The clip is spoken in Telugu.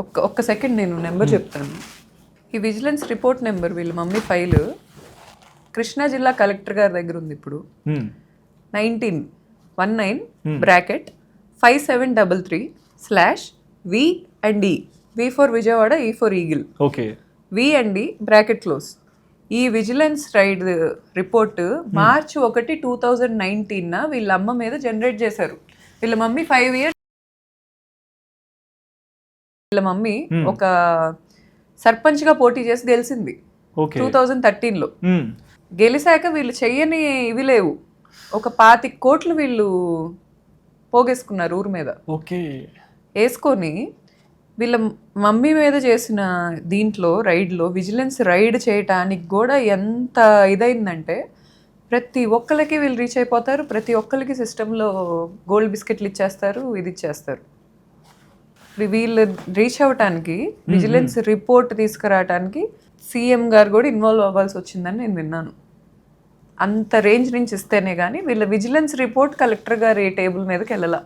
ఒక్క సెకండ్ నేను నెంబర్ చెప్తాను. ఈ విజిలెన్స్ రిపోర్ట్ నెంబర్ వీళ్ళ మమ్మీ ఫైల్ కృష్ణా జిల్లా కలెక్టర్ గారి దగ్గర ఉంది ఇప్పుడు. 19/5733/V&E. V for Vijayawada, E for eagle. Okay. V&E bracket close. ఈ విజిలెన్స్ రైడ్ రిపోర్ట్ March 1, 2019 వీళ్ళ అమ్మ మీద జనరేట్ చేశారు. వీళ్ళ మమ్మీ 5 years వీళ్ళ మమ్మీ ఒక సర్పంచ్ గా పోటీ చేసి గెలిచింది 2013లో. గెలిచాక వీళ్ళు చెయ్యని ఇవి లేవు, ఒక 25 కోట్లు వీళ్ళు పోగేసుకున్నారు ఊరి మీద. ఓకే. వేసుకొని వీళ్ళ మమ్మీ మీద చేసిన దీంట్లో రైడ్లో విజిలెన్స్ రైడ్ చేయటానికి కూడా ఎంత ఇదైందంటే ప్రతి ఒక్కరికి వీళ్ళు రీచ్ అయిపోతారు, ప్రతి ఒక్కరికి సిస్టంలో గోల్డ్ బిస్కెట్లు ఇచ్చేస్తారు, ఇది ఇచ్చేస్తారు. వీళ్ళు రీచ్ అవ్వటానికి విజిలెన్స్ రిపోర్ట్ తీసుకురావటానికి సీఎం గారు కూడా ఇన్వాల్వ్ అవ్వాల్సి వచ్చిందని నేను విన్నాను. అంత రేంజ్ నుంచి ఇస్తేనే కానీ వీళ్ళ విజిలెన్స్ రిపోర్ట్ కలెక్టర్ గారి టేబుల్ మీదకి వెళ్ళాల.